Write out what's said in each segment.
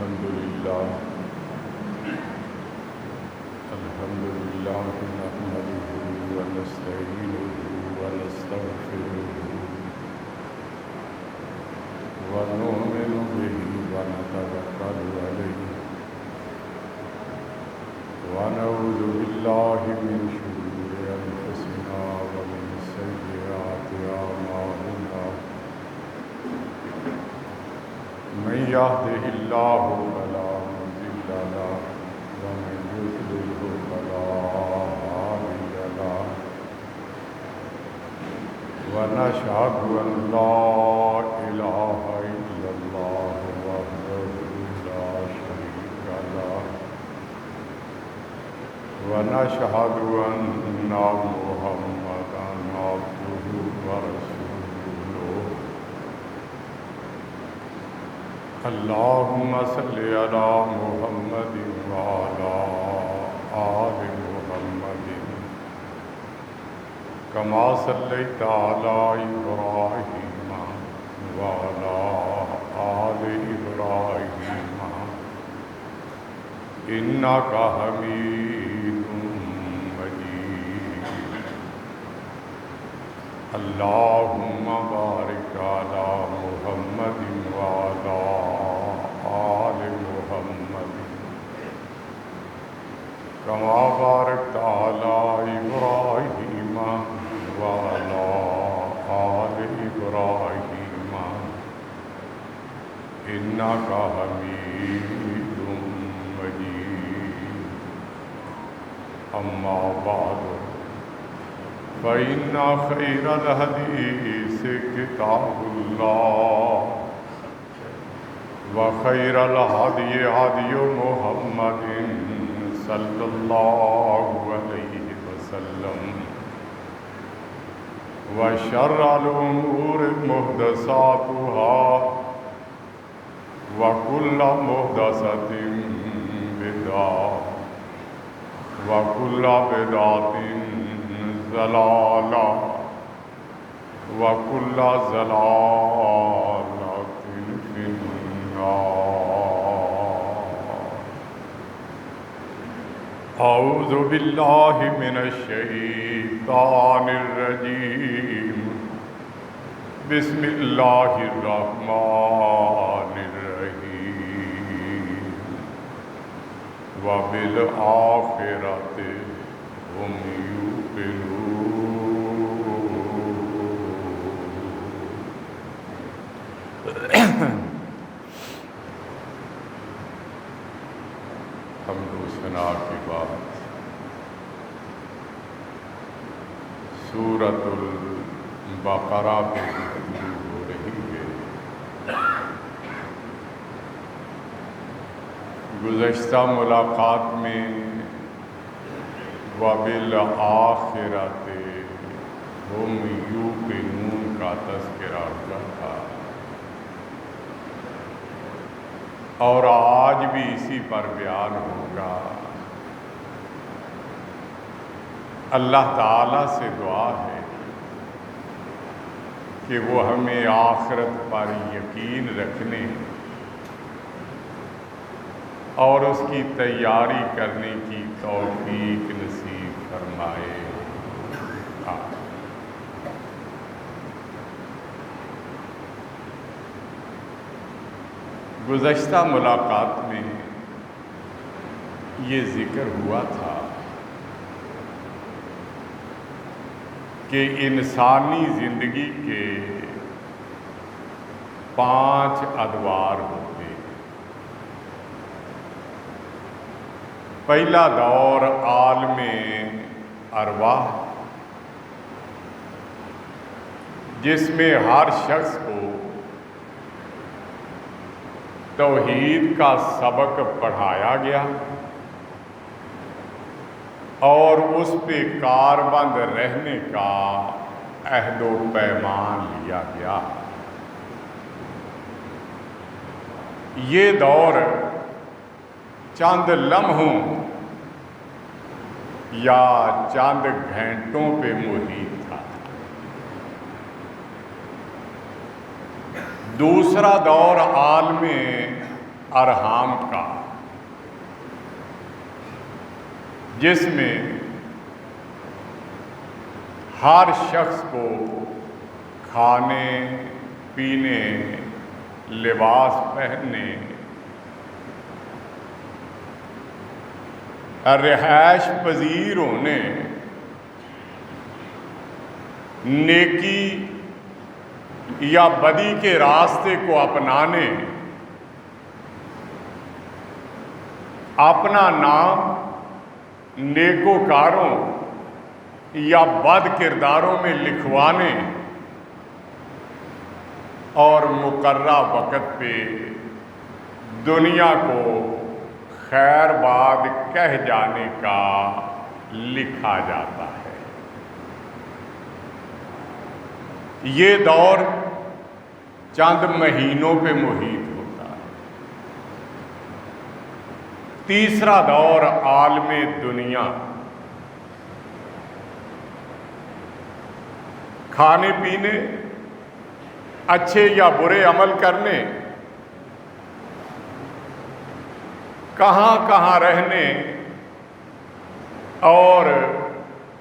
الحمد لله نحمده ونستعينه ونستغفره ونؤمن به ونتوكل عليه ونعوذ بالله من شرور أنفسنا ومن سيئات أعمالنا من يهده الله فلا مضل له ومن يضلل فلا هادي له ونشهد أن لا إله إلا الله وحده لا شريك له ونشهد أن محمدا عبده ورسوله اللهم صل على محمد وعلى آل محمد كما صليت على إبراهيم وعلى آل إبراهيم إنك حميد مجيد اللهم بارك على محمد وعلى آل محمد كما باركت على إبراهيم وعلى آل إبراهيم إنك حميد مجيد أما بعد فإن خير الحديث كتاب الله وخير الهدي هدي محمد صلى الله عليه وسلم وشر الأمور محدثاتها وكل محدثة بدعة وكل بدعة ضلالة وكل ضلالة في النار. أعوذ بالله من الشيطان الرجيم. بسم الله الرحمن الرحيم. وبالآخرة هم حمد و ثنا کی بات سورۃ البقرہ پہ گفتگو ہو رہی ہے. گزشتہ ملاقات میں وَبِالْآخِرَةِ هُمْ یوقنون کا تذکرہ ہوا تھا، اور آج بھی اسی پر بیان ہوگا. اللہ تعالیٰ سے دعا ہے کہ وہ ہمیں آخرت پر یقین رکھنے اور اس کی تیاری کرنے کی توفیق نصیب فرمائے. گزشتہ ملاقات میں یہ ذکر ہوا تھا کہ انسانی زندگی کے 5 ادوار ہوتے ہیں. پہلا دور عالم ارواح، جس میں ہر شخص کو توحید کا سبق پڑھایا گیا اور اس پہ کاربند رہنے کا عہد و پیمان لیا گیا. یہ دور چند لمحوں یا چند گھنٹوں پہ محیط تھا. دوسرا دور عالم ارحام کا، جس میں ہر شخص کو کھانے پینے، لباس پہننے، رہائش پذیر ہونے، نیکی یا بدی کے راستے کو اپنانے، اپنا نام نیکوکاروں یا بد کرداروں میں لکھوانے اور مقررہ وقت پہ دنیا کو خیر باد کہہ جانے کا لکھا جاتا ہے۔ یہ دور چند مہینوں پہ محیط ہوتا ہے۔ تیسرا دور عالم دنیا، کھانے پینے، اچھے یا برے عمل کرنے، کہاں کہاں رہنے اور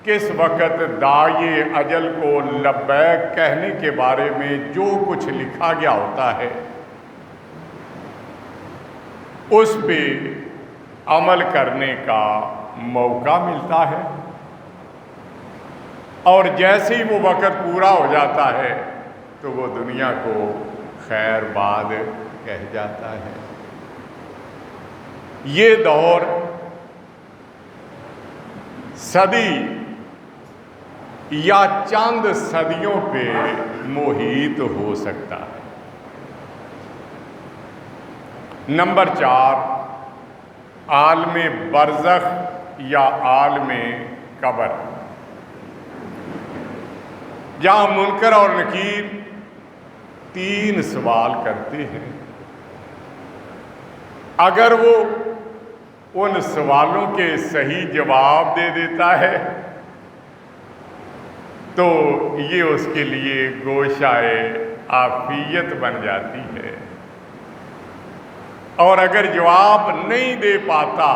کس وقت داعی اجل کو لبیک کہنے کے بارے میں جو کچھ لکھا گیا ہوتا ہے اس پہ عمل کرنے کا موقع ملتا ہے، اور جیسے ہی وہ وقت پورا ہو جاتا ہے تو وہ دنیا کو خیر باد کہہ جاتا ہے۔ یہ دور صدی یا چند صدیوں پہ محیط ہو سکتا ہے۔ نمبر 4، عالم برزخ یا عالم قبر، جہاں منکر اور نکیر 3 سوال کرتے ہیں۔ اگر وہ ان سوالوں کے صحیح جواب دے دیتا ہے تو یہ اس کے لیے گوشۂ عافیت بن جاتی ہے، اور اگر جواب نہیں دے پاتا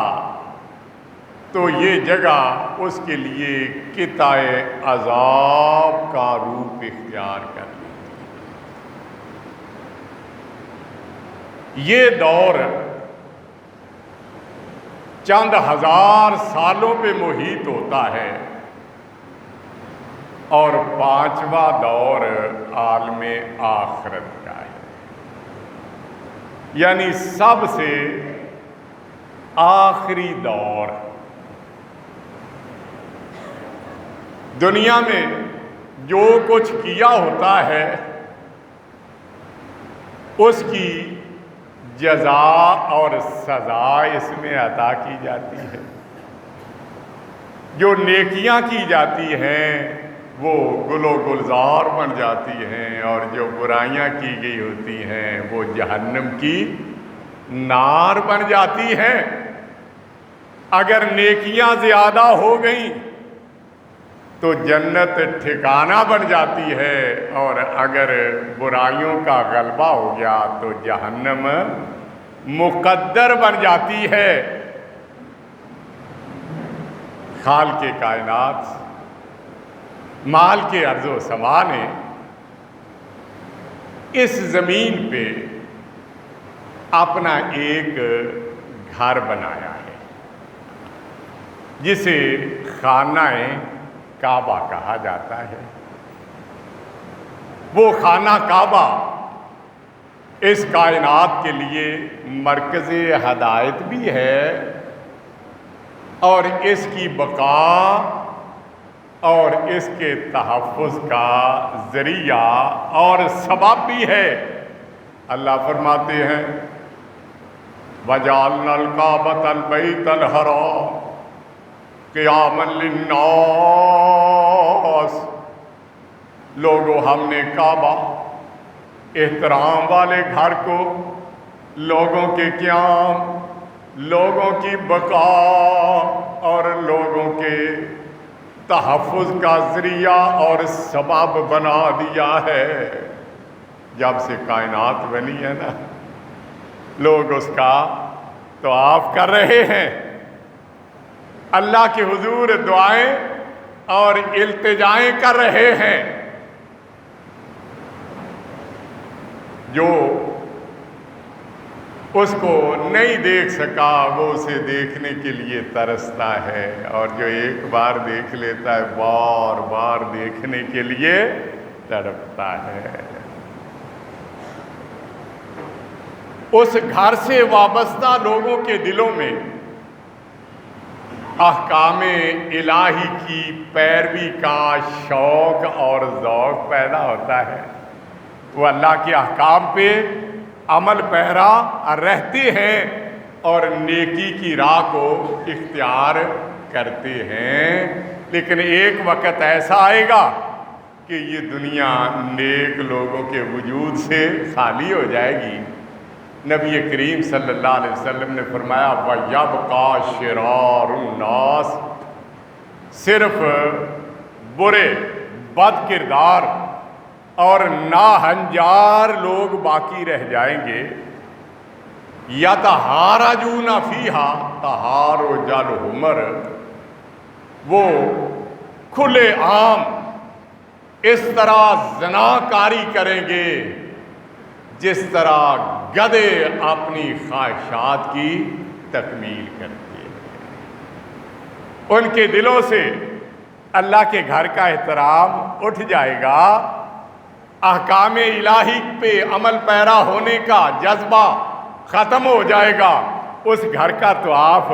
تو یہ جگہ اس کے لیے قطع عذاب کا روپ اختیار کر لیتی ہے۔ یہ دور چند ہزار سالوں پہ محیط ہوتا ہے، اور 5واں دور عالم آخرت کا ہے، یعنی سب سے آخری دور۔ دنیا میں جو کچھ کیا ہوتا ہے اس کی جزا اور سزا اس میں عطا کی جاتی ہے۔ جو نیکیاں کی جاتی ہیں وہ گل و گلزار بن جاتی ہیں، اور جو برائیاں کی گئی ہوتی ہیں وہ جہنم کی نار بن جاتی ہیں۔ اگر نیکیاں زیادہ ہو گئیں تو جنت ٹھکانہ بن جاتی ہے، اور اگر برائیوں کا غلبہ ہو گیا تو جہنم مقدر بن جاتی ہے۔ خالق کائنات، مال کے ارض و سما نے اس زمین پہ اپنا ایک گھر بنایا ہے جسے خانہ کعبہ کہا جاتا ہے۔ وہ خانہ کعبہ اس کائنات کے لیے مرکز ہدایت بھی ہے، اور اس کی بقا اور اس کے تحفظ کا ذریعہ اور سبب بھی ہے۔ اللہ فرماتے ہیں وَجَعَلْنَا الْكَعْبَةَ الْبَيْتَ الْحَرَامَ قِيَامًا لِلنَّاسِ، لوگوں ہم نے کعبہ، احترام والے گھر کو لوگوں کے قیام، لوگوں کی بقا اور لوگوں کے تحفظ کا ذریعہ اور سبب بنا دیا ہے۔ جب سے کائنات بنی ہے نا، لوگ اس کا طواف کر رہے ہیں، اللہ کے حضور دعائیں اور التجائیں کر رہے ہیں۔ جو اس کو نہیں دیکھ سکا وہ اسے دیکھنے کے لیے ترستا ہے، اور جو ایک بار دیکھ لیتا ہے بار بار دیکھنے کے لیے تڑپتا ہے۔ اس گھر سے وابستہ لوگوں کے دلوں میں احکام الہی کی پیروی کا شوق اور ذوق پیدا ہوتا ہے، وہ اللہ کے احکام پہ عمل پیرا رہتے ہیں اور نیکی کی راہ کو اختیار کرتے ہیں۔ لیکن ایک وقت ایسا آئے گا کہ یہ دنیا نیک لوگوں کے وجود سے خالی ہو جائے گی۔ نبی کریم صلی اللہ علیہ وسلم نے فرمایا وَيَبْقَى شِرَارُ النَّاسِ، صرف برے بد کردار اور ناہنجار لوگ باقی رہ جائیں گے۔ یَتَحَارَجُونَ فِيهَا تَحَارُجَ الْحُمَرِ، وہ کھلے عام اس طرح زناکاری کریں گے جس طرح گدھے اپنی خواہشات کی تکمیل کرتے ہیں۔ ان کے دلوں سے اللہ کے گھر کا احترام اٹھ جائے گا، احکام الہی پہ عمل پیرا ہونے کا جذبہ ختم ہو جائے گا، اس گھر کا طواف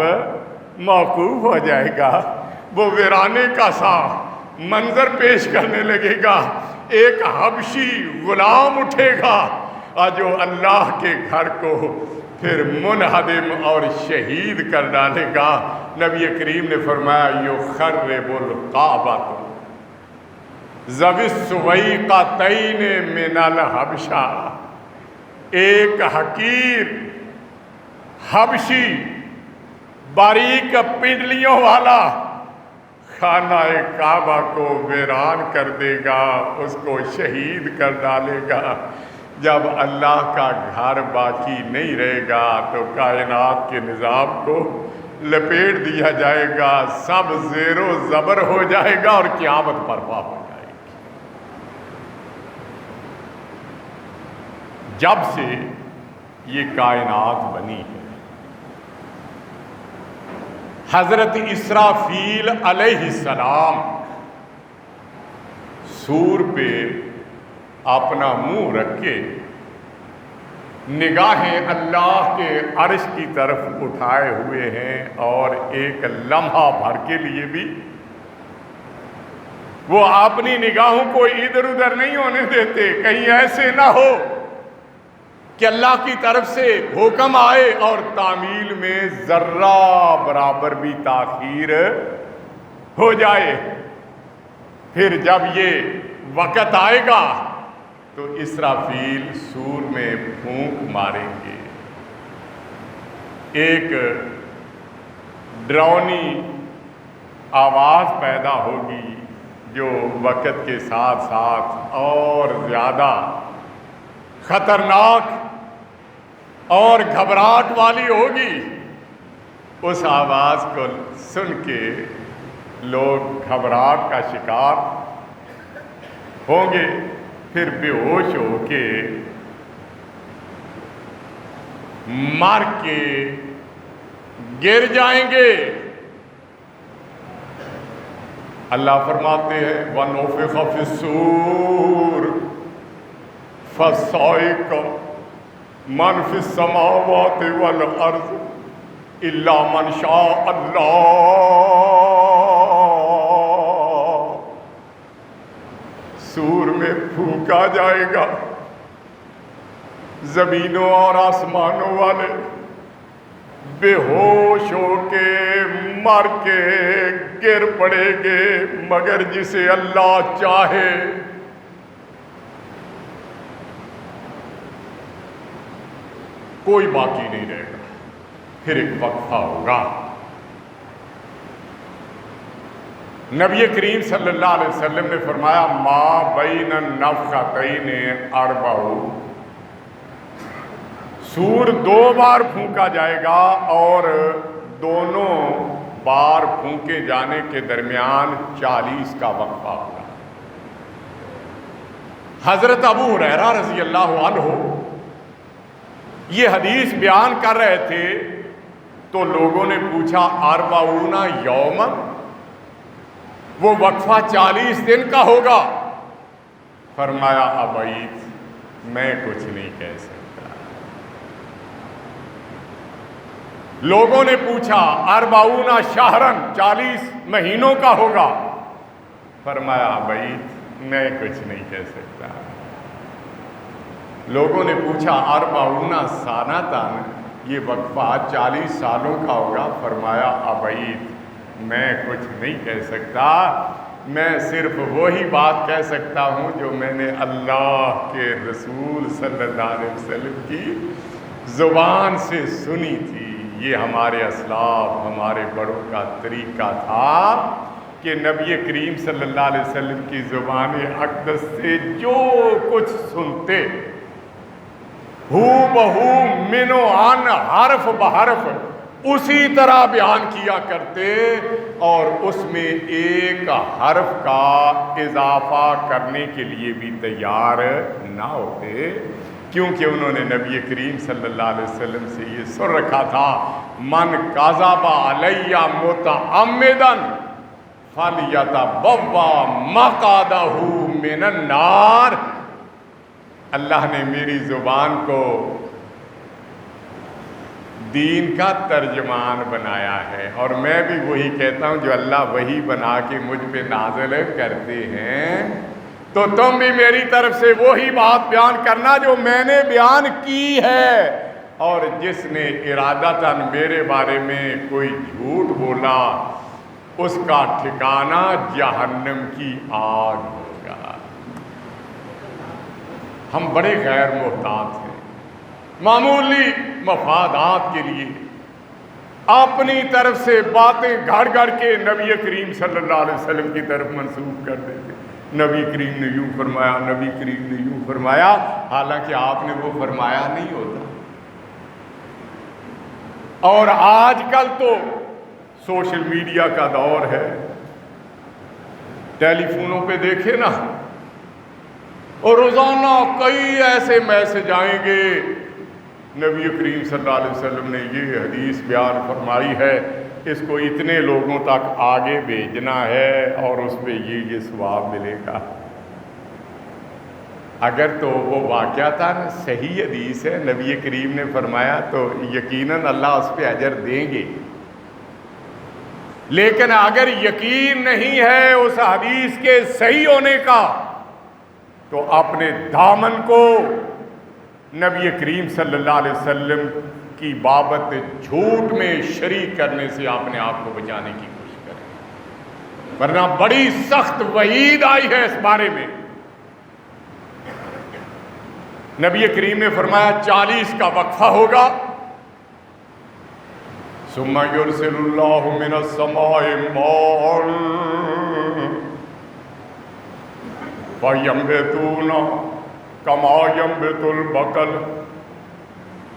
موقوف ہو جائے گا، وہ ویرانے کا سا منظر پیش کرنے لگے گا۔ ایک حبشی غلام اٹھے گا اور جو اللہ کے گھر کو پھر منہدم اور شہید کر ڈالے گا۔ نبی کریم نے فرمایا یخرب الکعبۃ ذوی السویقتین من الحبشہ، ایک حقیر حبشی باریک پنڈلیوں والا خانہ کعبہ کو ویران کر دے گا، اس کو شہید کر ڈالے گا۔ جب اللہ کا گھر باقی نہیں رہے گا تو کائنات کے نظام کو لپیٹ دیا جائے گا، سب زیر و زبر ہو جائے گا اور قیامت برپا ہو جائے گی۔ جب سے یہ کائنات بنی ہے، حضرت اسرافیل علیہ السلام سور پہ اپنا منہ رکھ کے نگاہیں اللہ کے عرش کی طرف اٹھائے ہوئے ہیں، اور ایک لمحہ بھر کے لیے بھی وہ اپنی نگاہوں کو ادھر ادھر نہیں ہونے دیتے، کہیں ایسے نہ ہو کہ اللہ کی طرف سے حکم آئے اور تعمیل میں ذرہ برابر بھی تاخیر ہو جائے۔ پھر جب یہ وقت آئے گا تو اسرافیل سور میں پھونک ماریں گے، ایک ڈراؤنی آواز پیدا ہوگی جو وقت کے ساتھ ساتھ اور زیادہ خطرناک اور گھبراہٹ والی ہوگی۔ اس آواز کو سن کے لوگ گھبراہٹ کا شکار ہوں گے، پھر بے ہوش ہو کے مر کے گر جائیں گے۔ اللہ فرماتے ہیں وَنُفِخَ فِي الصُّورِ فَصَعِقَ مَنْ فِي السَّمَاوَاتِ وَالْأَرْضِ إِلَّا مَنْ شَاءَ اللَّهُ۔ سور میں پھونکا جائے گا، زمینوں اور آسمانوں والے بے ہوش ہو کے مر کے گر پڑے گے، مگر جسے اللہ چاہے۔ کوئی باقی نہیں رہے گا، پھر ایک وقفہ ہوگا۔ نبی کریم صلی اللہ علیہ وسلم نے فرمایا ما بین النفختین اربع، سور 2 بار پھونکا جائے گا اور دونوں بار پھونکے جانے کے درمیان 40 کا وقفہ ہوگا۔ حضرت ابو ہریرہ رضی اللہ عنہ یہ حدیث بیان کر رہے تھے تو لوگوں نے پوچھا 40 یوما، وہ وقفہ 40 دن کا ہوگا؟ فرمایا ابعید میں کچھ نہیں کہہ سکتا۔ لوگوں نے پوچھا 40 شہرن، 40 مہینوں کا ہوگا؟ فرمایا ابعید میں کچھ نہیں کہہ سکتا۔ لوگوں نے پوچھا 40 سنتن، یہ وقفہ 40 سالوں کا ہوگا؟ فرمایا ابعید میں کچھ نہیں کہہ سکتا، میں صرف وہی بات کہہ سکتا ہوں جو میں نے اللہ کے رسول صلی اللہ علیہ وسلم کی زبان سے سنی تھی۔ یہ ہمارے اسلاف، ہمارے بڑوں کا طریقہ تھا کہ نبی کریم صلی اللہ علیہ وسلم کی زبان اقدس سے جو کچھ سنتے ہو بہو من و عن، حرف بحرف اسی طرح بیان کیا کرتے، اور اس میں ایک حرف کا اضافہ کرنے کے لیے بھی تیار نہ ہوتے، کیونکہ انہوں نے نبی کریم صلی اللہ علیہ وسلم سے یہ سن رکھا تھا من کذب علی متعمدا فلیتبوأ مقعدہ من النار۔ اللہ نے میری زبان کو دین کا ترجمان بنایا ہے، اور میں بھی وہی کہتا ہوں جو اللہ وہی بنا کے مجھ پہ نازل کرتے ہیں، تو تم بھی میری طرف سے وہی بات بیان کرنا جو میں نے بیان کی ہے، اور جس نے ارادتاً میرے بارے میں کوئی جھوٹ بولا اس کا ٹھکانہ جہنم کی آگ ہوگا۔ ہم بڑے غیر محتاط ہیں، معمولی مفادات کے لیے اپنی طرف سے باتیں گھڑ گھڑ کے نبی کریم صلی اللہ علیہ وسلم کی طرف منسوب کر دیتے۔ نبی کریم نے یوں فرمایا، نبی کریم نے یوں فرمایا، حالانکہ آپ نے وہ فرمایا نہیں ہوتا۔ اور آج کل تو سوشل میڈیا کا دور ہے، ٹیلی فونوں پہ دیکھے نا، اور روزانہ کئی ایسے میسج آئیں گے نبی کریم صلی اللہ علیہ وسلم نے یہ حدیث بیان فرمائی ہے، اس کو اتنے لوگوں تک آگے بھیجنا ہے اور اس پہ یہ ثواب ملے گا۔ اگر تو وہ واقعتاً صحیح حدیث ہے، نبی کریم نے فرمایا، تو یقیناً اللہ اس پہ اجر دیں گے، لیکن اگر یقین نہیں ہے اس حدیث کے صحیح ہونے کا تو اپنے دامن کو نبی کریم صلی اللہ علیہ وسلم کی بابت جھوٹ میں شریک کرنے سے اپنے آپ کو بچانے کی کوشش کریں، ورنہ بڑی سخت وعید آئی ہے اس بارے میں۔ نبی کریم نے فرمایا 40 کا وقفہ ہوگا، ثم یرسل اللہ من السماء ماء فینبتون کما ینبت البقل،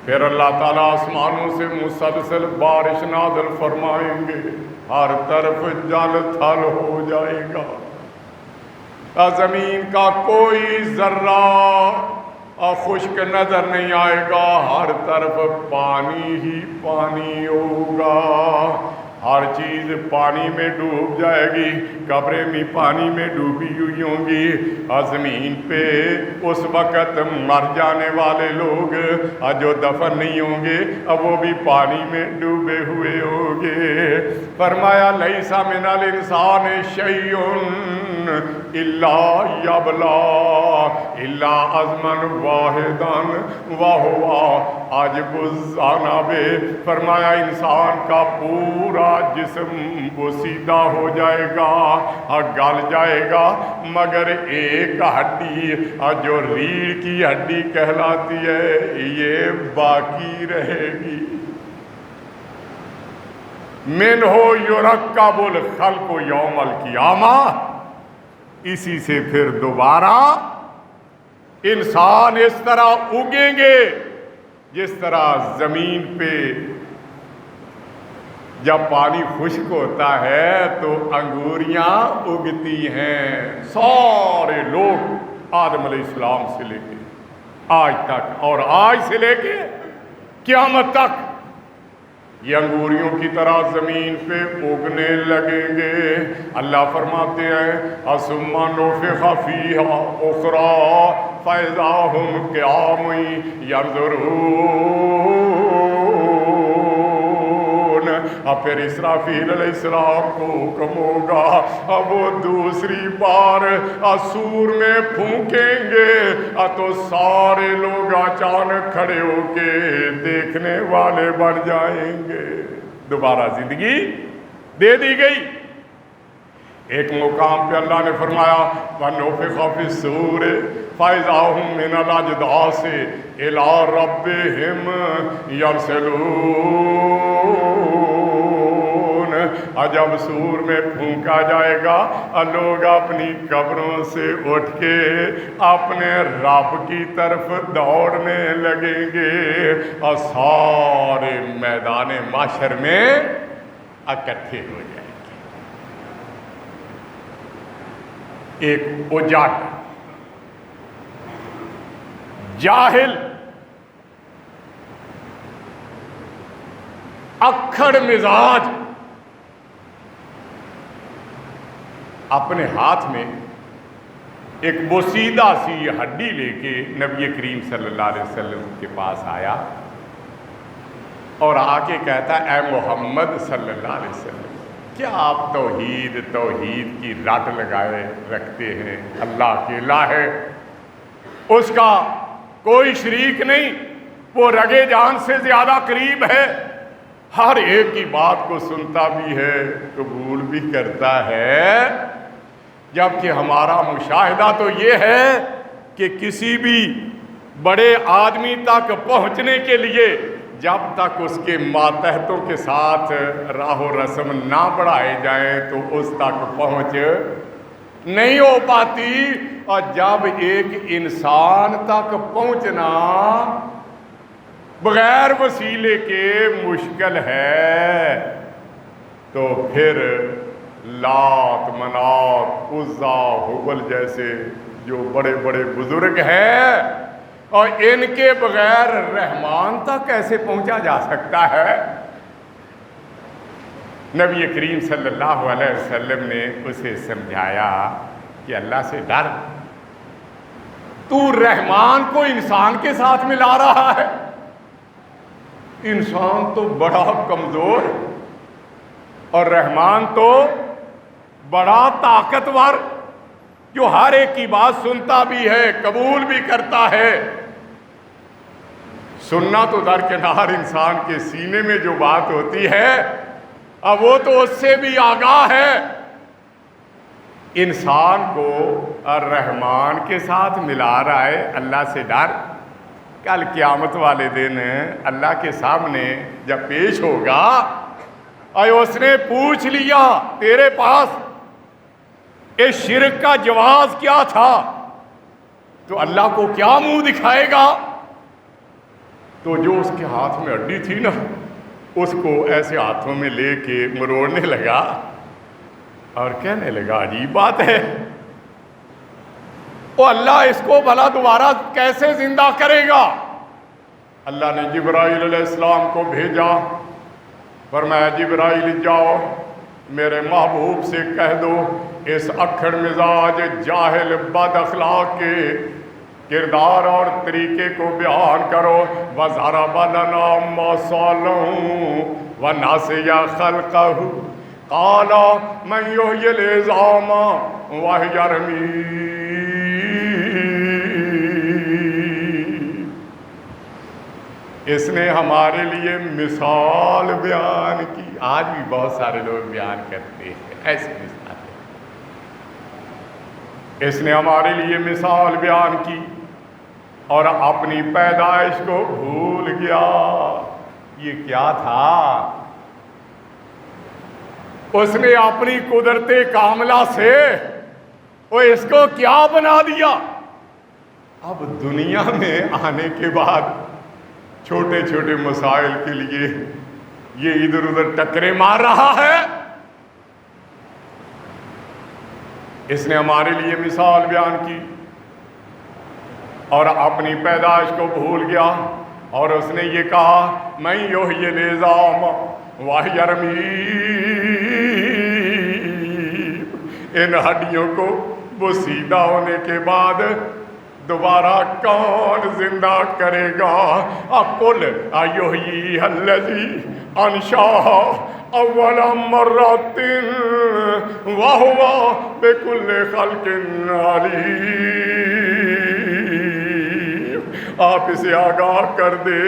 پھر اللہ تعالیٰ آسمانوں سے مسلسل بارش نازل فرمائیں گے، ہر طرف جل تھل ہو جائے گا، زمین کا کوئی ذرہ خشک نظر نہیں آئے گا، ہر طرف پانی ہی پانی ہوگا، ہر چیز پانی میں ڈوب جائے گی، قبریں بھی پانی میں ڈوبی ہوئی ہوں گی، زمین پہ اس وقت مر جانے والے لوگ جو دفن نہیں ہوں گے اب وہ بھی پانی میں ڈوبے ہوئے ہوں گے۔ فرمایا لیس من الانسان شیء الا یبلا الا عظما واحدا وہو عجب الذنب، فرمایا انسان کا پورا جسم وہ سیدھا ہو جائے گا، گل جائے گا، مگر ایک ہڈی جو ریڑھ کی ہڈی کہلاتی ہے یہ باقی رہے گی۔ منہ یرکب الخلق یوم القیامہ، اسی سے پھر دوبارہ انسان اس طرح اگیں گے جس طرح زمین پہ جب پانی خشک ہوتا ہے تو انگوریاں اگتی ہیں. سارے لوگ آدم علیہ السلام سے لے کے آج تک اور آج سے لے کے قیامت تک یہ انگوریوں کی طرح زمین پہ اگنے لگیں گے. اللہ فرماتے ہیں ثم نفخ فیہا اخری فاذا ھم قیام ینظرون. اب پھر اسرافیل علیہ السلام کو حکم ہوگا، اب وہ دوسری بار سور میں پھونکیں گے تو سارے لوگ اچانک کھڑے ہو کے دیکھنے والے بن جائیں گے. دوبارہ زندگی دے دی گئی. ایک مقام پہ اللہ نے فرمایا وَنُفِخَ فِي الصُّورِ فَإِذَا هُم مِّنَ الْأَجْدَاثِ إِلَىٰ رَبِّهِمْ يَرْسِلُونَ. جب سور میں پھونکا جائے گا لوگ اپنی قبروں سے اٹھ کے اپنے رب کی طرف دوڑنے لگیں گے اور سارے میدان محشر میں اکٹھے ہو جائیں گے. ایک اجاٹ جاہل اکھڑ مزاج اپنے ہاتھ میں ایک بوسیدہ سی ہڈی لے کے نبی کریم صلی اللہ علیہ وسلم کے پاس آیا اور آ کے کہتا اے محمد صلی اللہ علیہ وسلم، کیا آپ توحید کی رٹ لگائے رکھتے ہیں؟ اللہ اکیلا ہے، اس کا کوئی شریک نہیں، وہ رگے جان سے زیادہ قریب ہے، ہر ایک کی بات کو سنتا بھی ہے، قبول بھی کرتا ہے. جبکہ ہمارا مشاہدہ تو یہ ہے کہ کسی بھی بڑے آدمی تک پہنچنے کے لیے جب تک اس کے ماتحتوں کے ساتھ راہ و رسم نہ بڑھائے جائیں تو اس تک پہنچ نہیں ہو پاتی. اور جب ایک انسان تک پہنچنا بغیر وسیلے کے مشکل ہے تو پھر لات منات عزا حبل جیسے جو بڑے بڑے بزرگ ہیں اور ان کے بغیر رحمان تک کیسے پہنچا جا سکتا ہے؟ نبی کریم صلی اللہ علیہ وسلم نے اسے سمجھایا کہ اللہ سے ڈر، تو رحمان کو انسان کے ساتھ ملا رہا ہے. انسان تو بڑا کمزور اور رحمان تو بڑا طاقتور جو ہر ایک کی بات سنتا بھی ہے، قبول بھی کرتا ہے. سننا تو درکنار انسان کے سینے میں جو بات ہوتی ہے اب وہ تو اس سے بھی آگاہ ہے. انسان کو رحمان کے ساتھ ملا رہا ہے. اللہ سے ڈر، کل قیامت والے دن اللہ کے سامنے جب پیش ہوگا اور اس نے پوچھ لیا تیرے پاس اس شرک کا جواز کیا تھا، تو اللہ کو کیا منہ دکھائے گا؟ تو جو اس کے ہاتھ میں ہڈی تھی نا اس کو ایسے ہاتھوں میں لے کے مروڑنے لگا اور کہنے لگا عجیب بات ہے، او اللہ اس کو بھلا دوبارہ کیسے زندہ کرے گا؟ اللہ نے جبرائیل علیہ السلام کو بھیجا، فرمایا جبرائیل جاؤ میرے محبوب سے کہہ دو اس اکھڑ مزاج جاہل بد اخلاق کے کردار اور طریقے کو بیان کرو. وَضَرَبَ لَنَا مَثَلًا وَنَسِيَ خَلْقَهُ قَالَ مَنْ يُحْيِي الْعِظَامَ وَهِيَ رَمِيمٌ. اس نے ہمارے لیے مثال بیان کی. آج بھی بہت سارے لوگ بیان کرتے ہیں ایسی مثال. اس نے ہمارے لیے مثال بیان کی اور اپنی پیدائش کو بھول گیا. یہ کیا تھا؟ اس نے اپنی قدرت کاملہ سے وہ اس کو کیا بنا دیا. اب دنیا میں آنے کے بعد چھوٹے چھوٹے مسائل کے لیے یہ ادھر ادھر ٹکرے مار رہا ہے. اس نے ہمارے لیے مثال بیان کی اور اپنی پیدائش کو بھول گیا اور اس نے یہ کہا میں یحیی العظام وہی رمیم، ان ہڈیوں کو وہ سیدھا ہونے کے بعد دوبارہ کون زندہ کرے گا؟ قل یحیی الذی انشأہا اول مرۃ وہو بکل خلق علیم. آپ اسے آگاہ کر دے،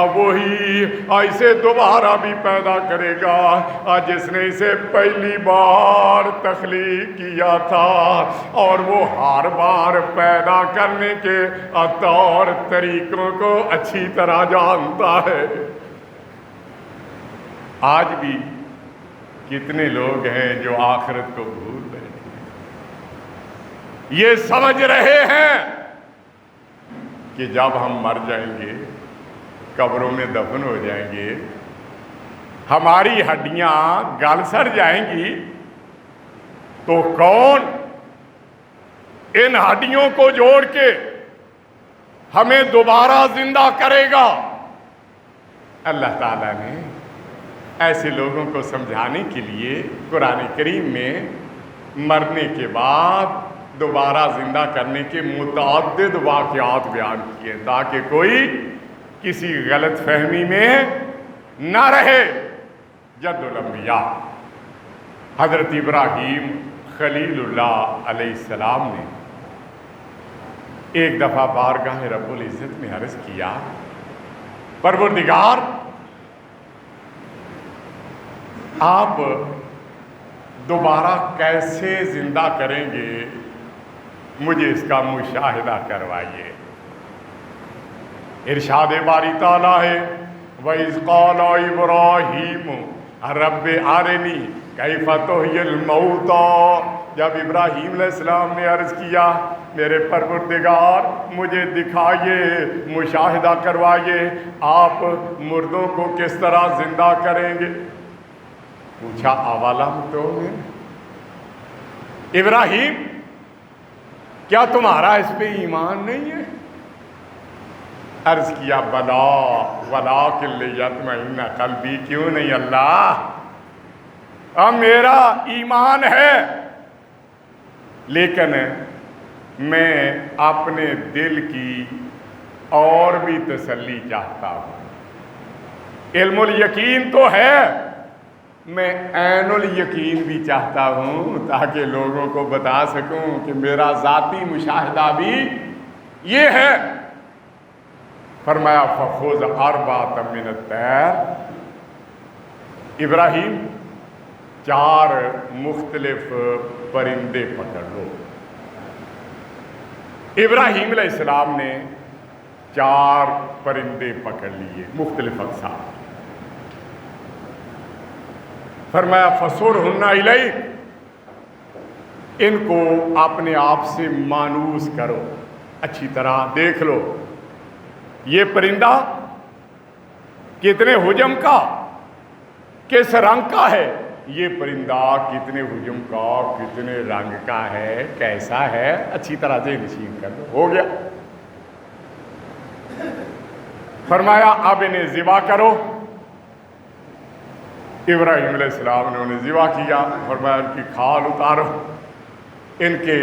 اب وہی ایسے دوبارہ بھی پیدا کرے گا جس نے اسے پہلی بار تخلیق کیا تھا، اور وہ ہر بار پیدا کرنے کے طور طریقوں کو اچھی طرح جانتا ہے. آج بھی کتنے لوگ ہیں جو آخرت کو بھول رہے ہیں، یہ سمجھ رہے ہیں کہ جب ہم مر جائیں گے، قبروں میں دفن ہو جائیں گے، ہماری ہڈیاں گل سڑ جائیں گی، تو کون ان ہڈیوں کو جوڑ کے ہمیں دوبارہ زندہ کرے گا؟ اللہ تعالیٰ نے ایسے لوگوں کو سمجھانے کے لیے قرآن کریم میں مرنے کے بعد دوبارہ زندہ کرنے کے متعدد واقعات بیان کیے تاکہ کوئی کسی غلط فہمی میں نہ رہے. جد الانبیاء حضرت ابراہیم خلیل اللہ علیہ السلام نے ایک دفعہ بارگاہ رب العزت میں عرض کیا، پروردگار آپ دوبارہ کیسے زندہ کریں گے؟ مجھے اس کا مشاہدہ کروائیے. ارشاد باری تعالیٰ ہے وَإِذْ قَالَ إِبْرَاهِيمُ رَبِّ أَرِنِي كَيْفَ تُحْيِي الْمَوْتَىٰ، جب ابراہیم علیہ السلام نے عرض کیا میرے پروردگار مجھے دکھائیے، مشاہدہ کروائیے، آپ مردوں کو کس طرح زندہ کریں گے. پوچھا اولم تؤمن، ابراہیم کیا تمہارا اس پہ ایمان نہیں ہے؟ عرض کیا بلا ولکن لیطمئن قلبی، کیوں نہیں اللہ، اب میرا ایمان ہے لیکن میں اپنے دل کی اور بھی تسلی چاہتا ہوں. علم الیقین تو ہے، میں عین الیقین بھی چاہتا ہوں تاکہ لوگوں کو بتا سکوں کہ میرا ذاتی مشاہدہ بھی یہ ہے. فرمایا فخذ اربعۃ من الطیر، ابراہیم 4 مختلف پرندے پکڑ لو. ابراہیم علیہ السلام نے 4 پرندے پکڑ لیے مختلف اقسام. فرمایا فصرہن الیک، ان کو اپنے آپ سے مانوس کرو، اچھی طرح دیکھ لو یہ پرندہ کتنے حجم کا، کس رنگ کا ہے، یہ پرندہ کتنے حجم کا، کتنے رنگ کا ہے، کیسا ہے، اچھی طرح سے نشین کر لو. ہو گیا. فرمایا اب انہیں ذبح کرو. ابراہیم علیہ السلام نے انہیں ذبح کیا. فرمایا ان کی کھال اتارو، ان کے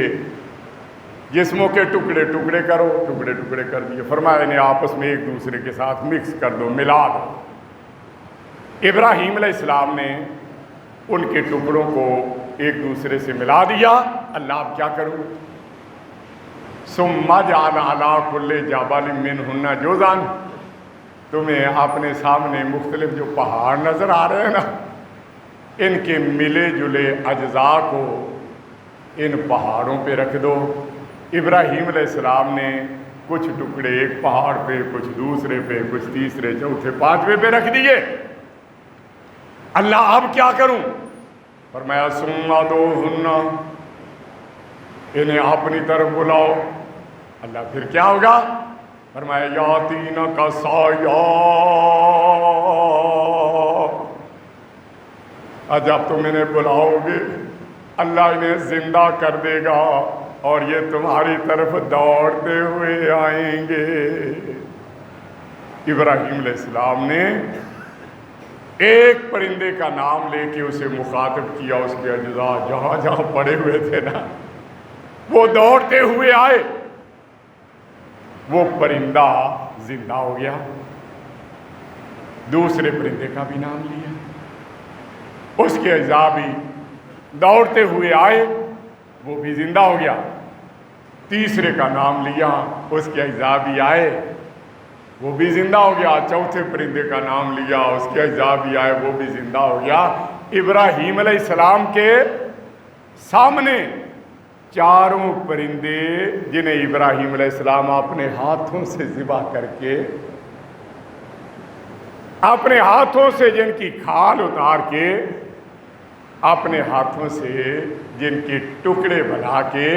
جسموں کے ٹکڑے ٹکڑے کرو، ٹکڑے ٹکڑے کر دیے. فرمایا انہیں آپس میں ایک دوسرے کے ساتھ مکس کر دو، ملا دو. ابراہیم علیہ السلام نے ان کے ٹکڑوں کو ایک دوسرے سے ملا دیا. اللہ اب کیا کروں؟ ثم جعل علی کل جبل منہن جزءا، تمہیں اپنے سامنے مختلف جو پہاڑ نظر آ رہے ہیں نا، ان کے ملے جلے اجزاء کو ان پہاڑوں پہ رکھ دو. ابراہیم علیہ السلام نے کچھ ٹکڑے ایک پہاڑ پہ، کچھ دوسرے پہ، کچھ تیسرے، چوتھے، پانچویں پہ رکھ دیے. اللہ اب کیا کروں؟ فرمایا ثم ادعوہن، انہیں اپنی طرف بلاؤ. اللہ پھر کیا ہوگا؟ فرمایا یاتینا کا سایہ، جب تم انہیں بلاؤ گے اللہ انہیں زندہ کر دے گا اور یہ تمہاری طرف دوڑتے ہوئے آئیں گے۔ ابراہیم علیہ السلام نے ایک پرندے کا نام لے کے اسے مخاطب کیا، اس کے اجزاء جہاں جہاں پڑے ہوئے تھے نا وہ دوڑتے ہوئے آئے، وہ پرندہ زندہ ہو گیا۔ دوسرے پرندے کا بھی نام لیا، اس کے اجزاء بھی دوڑتے ہوئے آئے، وہ بھی زندہ ہو گیا۔ تیسرے کا نام لیا، اس کے اجزاء بھی آئے، وہ بھی زندہ ہو گیا۔ چوتھے پرندے کا نام لیا، اس کے اجزاء بھی آئے، وہ بھی زندہ ہو گیا۔ ابراہیم علیہ السلام کے سامنے چاروں پرندے جنہیں ابراہیم علیہ السلام اپنے ہاتھوں سے ذبح کر کے، اپنے ہاتھوں سے جن کی کھال اتار کے، اپنے ہاتھوں سے جن کے ٹکڑے بنا کے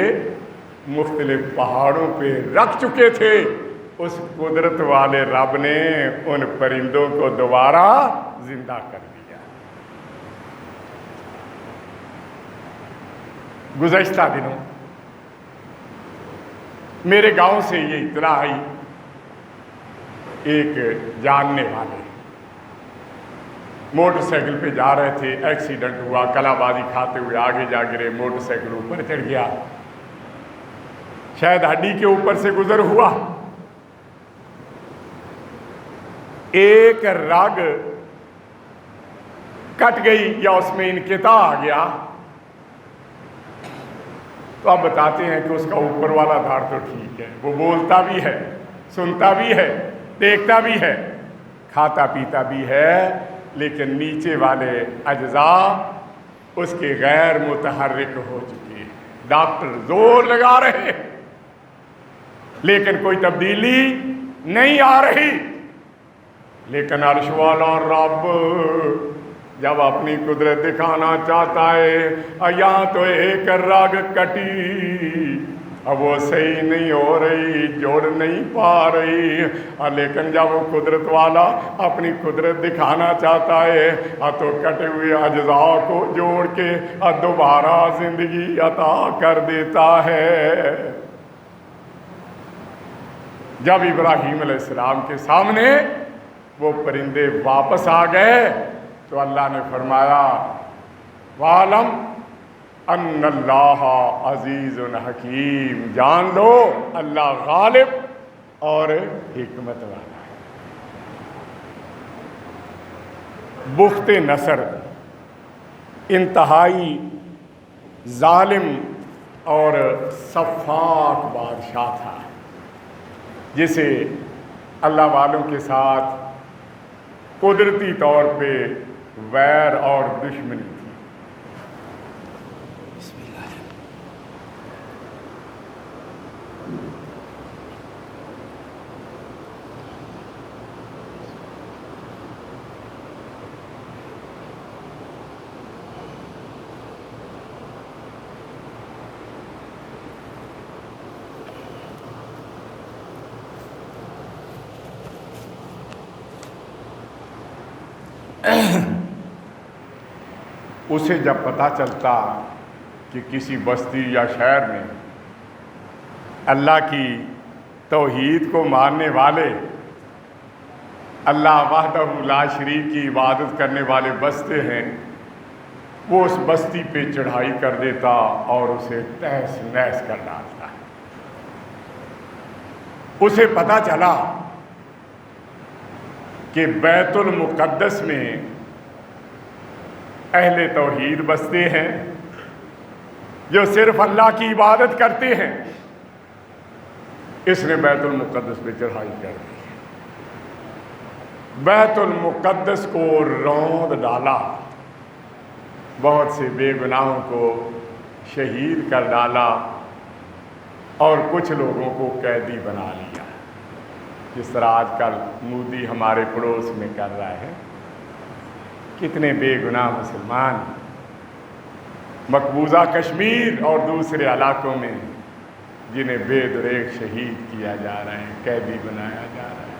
مختلف پہاڑوں پہ رکھ چکے تھے، اس قدرت والے رب نے ان پرندوں کو دوبارہ زندہ کر دیا۔ گزشتہ دنوں میرے گاؤں سے یہ اطلاع آئی، ایک جاننے والے موٹر سائیکل پہ جا رہے تھے، ایکسیڈنٹ ہوا، کلا بازی کھاتے ہوئے آگے جا گرے، موٹر سائیکل اوپر چڑھ گیا، شاید ہڈی کے اوپر سے گزر ہوا، ایک رگ کٹ گئی یا اس میں انقطاع آ گیا۔ تو آپ بتاتے ہیں کہ اس کا اوپر والا دھڑ تو ٹھیک ہے، وہ بولتا بھی ہے، سنتا بھی ہے، دیکھتا بھی ہے، کھاتا پیتا بھی ہے، لیکن نیچے والے اجزاء اس کے غیر متحرک ہو چکے ہیں۔ ڈاکٹر زور لگا رہے ہیں لیکن کوئی تبدیلی نہیں آ رہی۔ لیکن عرش والا رب جب اپنی قدرت دکھانا چاہتا ہے، یہاں تو ایک رگ کٹی، اب وہ صحیح نہیں ہو رہی، جوڑ نہیں پا رہی، لیکن جب وہ قدرت والا اپنی قدرت دکھانا چاہتا ہے تو کٹے ہوئے اجزاء کو جوڑ کے دوبارہ زندگی عطا کر دیتا ہے۔ جب ابراہیم علیہ السلام کے سامنے وہ پرندے واپس آ گئے تو اللہ نے فرمایا وَعَلَمْ ان اللہ عزیز حکیم، جان لو اللہ غالب اور حکمت والا ہے۔ بخت نصر انتہائی ظالم اور سفاک بادشاہ تھا، جسے اللہ والوں کے ساتھ قدرتی طور پہ ویر اور دشمنی تھی۔ اسے جب پتہ چلتا کہ کسی بستی یا شہر میں اللہ کی توحید کو ماننے والے، اللہ وحدہ لا شریک کی عبادت کرنے والے بستے ہیں، وہ اس بستی پہ چڑھائی کر دیتا اور اسے تہس نہس کر ڈالتا۔ اسے پتہ چلا کہ بیت المقدس میں اہل توحید بستے ہیں جو صرف اللہ کی عبادت کرتے ہیں، اس نے بیت المقدس پہ چڑھائی کر دی، بیت المقدس کو روند ڈالا، بہت سے بے گناہوں کو شہید کر ڈالا اور کچھ لوگوں کو قیدی بنا لیا، جس طرح آج کل مودی ہمارے پڑوس میں کر رہا ہے۔ کتنے بے گناہ مسلمان مقبوضہ کشمیر اور دوسرے علاقوں میں جنہیں بے دریغ شہید کیا جا رہا ہے، قیدی بنایا جا رہا ہے۔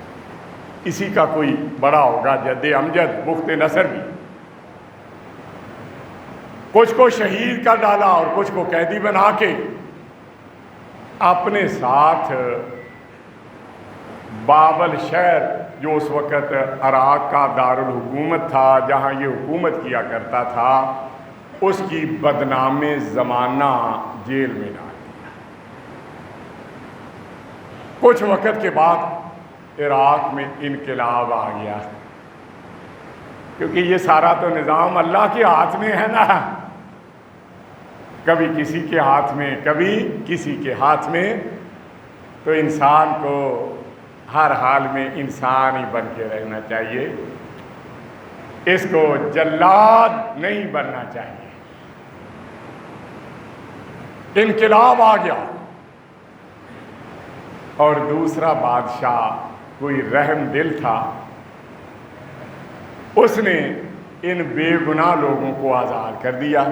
اسی کا کوئی بڑا ہوگا جد امجد بخت نصر بھی، کچھ کو شہید کر ڈالا اور کچھ کو قیدی بنا کے اپنے ساتھ بابل شہر جو اس وقت عراق کا دارالحکومت تھا، جہاں یہ حکومت کیا کرتا تھا، اس کی بدنام زمانہ جیل میں ڈال دیا۔ کچھ وقت کے بعد عراق میں انقلاب آ گیا، کیونکہ یہ سارا تو نظام اللہ کے ہاتھ میں ہے نا، کبھی کسی کے ہاتھ میں کبھی کسی کے ہاتھ میں، تو انسان کو ہر حال میں انسان ہی بن کے رہنا چاہیے، اس کو جلاد نہیں بننا چاہیے۔ انقلاب آ گیا اور دوسرا بادشاہ کوئی رحم دل تھا، اس نے ان بے گناہ لوگوں کو آزاد کر دیا۔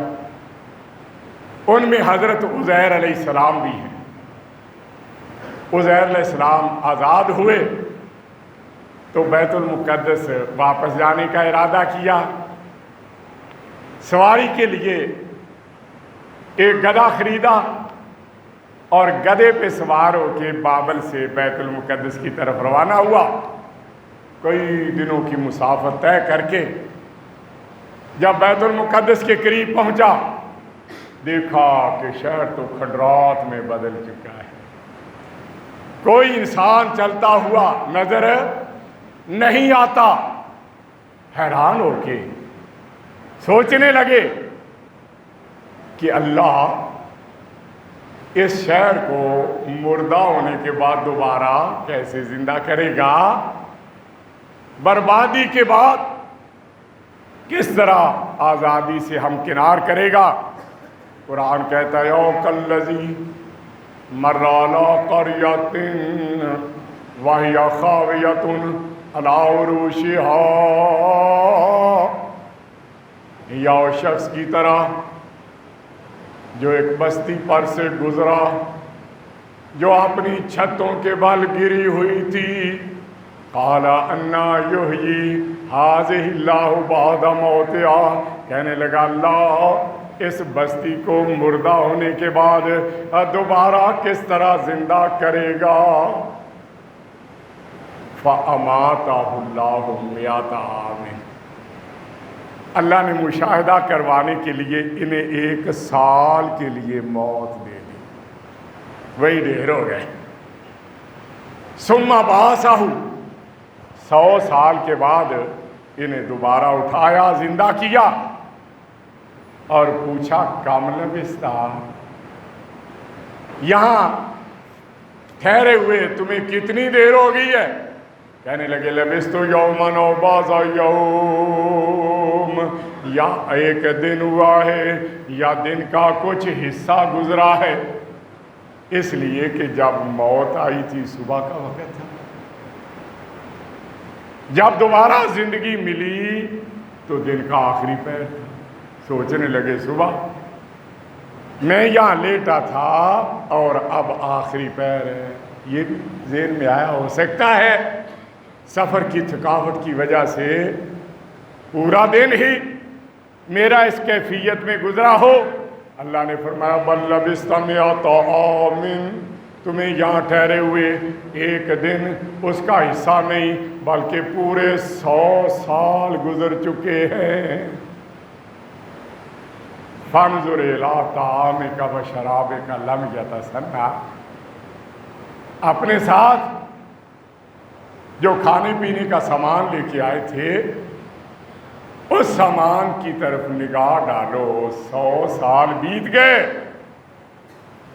ان میں حضرت عزیر علیہ السلام بھی ہیں۔ عزیر علیہ السلام آزاد ہوئے تو بیت المقدس واپس جانے کا ارادہ کیا۔ سواری کے لیے ایک گدھا خریدا اور گدھے پہ سوار ہو کے بابل سے بیت المقدس کی طرف روانہ ہوا۔ کئی دنوں کی مسافت طے کر کے جب بیت المقدس کے قریب پہنچا، دیکھا کہ شہر تو کھنڈرات میں بدل چکا ہے، کوئی انسان چلتا ہوا نظر نہیں آتا۔ حیران ہو کے سوچنے لگے کہ اللہ اس شہر کو مردہ ہونے کے بعد دوبارہ کیسے زندہ کرے گا، بربادی کے بعد کس طرح آزادی سے ہمکنار کرے گا۔ قرآن کہتا ہے او کالذی مر علی قریۃ وہی خاویۃ علی عروشہا، یا شخص کی طرح جو ایک بستی پر سے گزرا جو اپنی چھتوں کے بل گری ہوئی تھی۔ قال انا یحیی ھذہ اللہ بعد موتہا، کہنے لگا اللہ اس بستی کو مردہ ہونے کے بعد دوبارہ کس طرح زندہ کرے گا۔ فَأَمَاتَهُ اللَّهُ مِائَةَ عَامٍ، اللہ نے مشاہدہ کروانے کے لیے انہیں 1 سال کے لیے موت دے دی، وہی ڈھیر ہو گئے۔ ثُمَّ بَعَثَهُ، 100 سال کے بعد انہیں دوبارہ اٹھایا، زندہ کیا اور پوچھا کم لبثت، یہاں ٹھہرے ہوئے تمہیں کتنی دیر ہو گئی ہے؟ کہنے لگے لبثت یوما او بعض یوم، یا ایک دن ہوا ہے یا دن کا کچھ حصہ گزرا ہے، اس لیے کہ جب موت آئی تھی صبح کا وقت تھا، جب دوبارہ زندگی ملی تو دن کا آخری پہر تھا۔ سوچنے لگے صبح میں یہاں لیٹا تھا اور اب آخری پہر ہے۔ یہ بھی ذہن میں آیا، ہو سکتا ہے سفر کی تھکاوٹ کی وجہ سے پورا دن ہی میرا اس کیفیت میں گزرا ہو۔ اللہ نے فرمایا بل لبثت مئۃ عام، تمہیں یہاں ٹھہرے ہوئے 1 دن اس کا حصہ نہیں بلکہ پورے 100 سال گزر چکے ہیں۔ فانظر الی طعامک و شرابک لم یتسنہ، اپنے ساتھ جو کھانے پینے کا سامان لے کے آئے تھے اس سامان کی طرف نگاہ ڈالو، 100 سال بیت گئے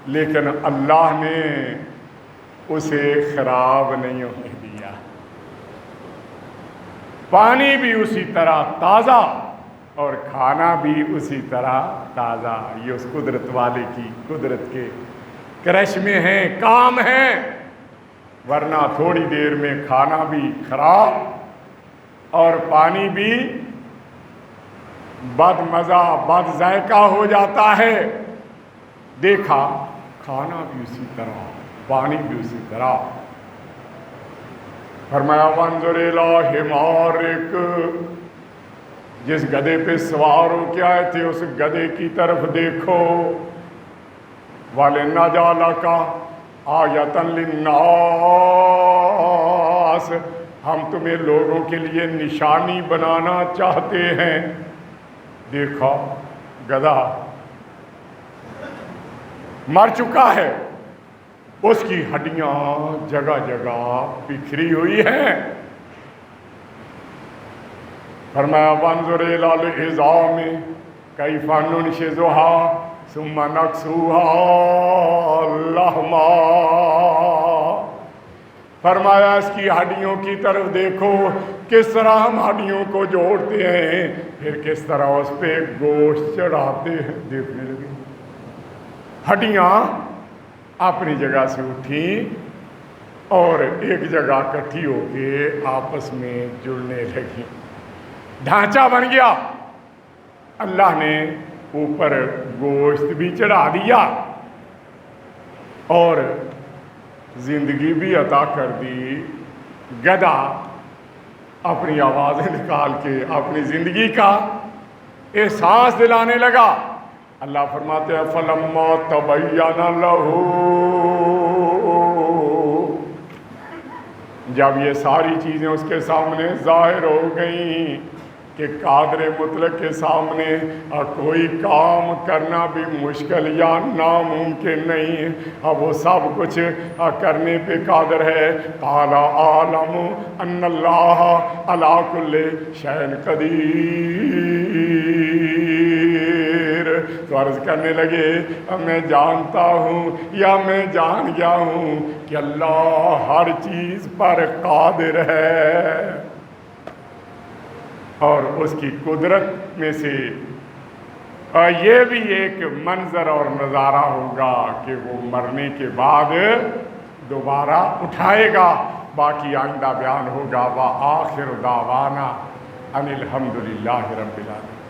لیکن اللہ نے اسے خراب نہیں ہونے دیا، پانی بھی اسی طرح تازہ اور کھانا بھی اسی طرح تازہ۔ یہ اس قدرت والے کی قدرت کے کرشمے ہیں، کام ہیں، ورنہ تھوڑی دیر میں کھانا بھی خراب اور پانی بھی بد مزہ بد ذائقہ ہو جاتا ہے۔ دیکھا کھانا بھی اسی طرح، پانی بھی اسی طرح۔ فرمایا وانظر الی حمارک، جس گدھے پہ سوار ہو کے آئے تھے اس گدھے کی طرف دیکھو، وَلِنَجْعَلَكَ آیَةً لِلنَّاسِ، ہم تمہیں لوگوں کے لیے نشانی بنانا چاہتے ہیں۔ دیکھا گدھا مر چکا ہے، اس کی ہڈیاں جگہ جگہ بکھری ہوئی ہیں۔ فرمایا وانظر الی العظام کیف ننشزها ثم نکسوها لحما، فرمایا اس کی ہڈیوں کی طرف دیکھو، کس طرح ہم ہڈیوں کو جوڑتے ہیں، پھر کس طرح اس پہ گوشت چڑھاتے ہیں۔ دیکھنے لگے ہڈیاں اپنی جگہ سے اٹھیں اور ایک جگہ اکٹھی ہو کے آپس میں جڑنے لگیں، ڈھانچہ بن گیا۔ اللہ نے اوپر گوشت بھی چڑھا دیا اور زندگی بھی عطا کر دی۔ گدھا اپنی آوازیں نکال کے اپنی زندگی کا احساس دلانے لگا۔ اللہ فرماتے ہیں فَلَمَّا تَبَيَّنَ لَهُ، جب یہ ساری چیزیں اس کے سامنے ظاہر ہو گئیں کہ قادر مطلق کے سامنے کوئی کام کرنا بھی مشکل یا ناممکن نہیں، اب وہ سب کچھ کرنے پہ قادر ہے۔ قال اعلم ان اللہ علی کل شیء قدیر، تو عرض کرنے لگے میں جانتا ہوں یا میں جان گیا ہوں کہ اللہ ہر چیز پر قادر ہے، اور اس کی قدرت میں سے یہ بھی ایک منظر اور نظارہ ہوگا کہ وہ مرنے کے بعد دوبارہ اٹھائے گا۔ باقی آئندہ بیان ہوگا۔ وآخر دعوانا ان الحمد للہ رب العالمین۔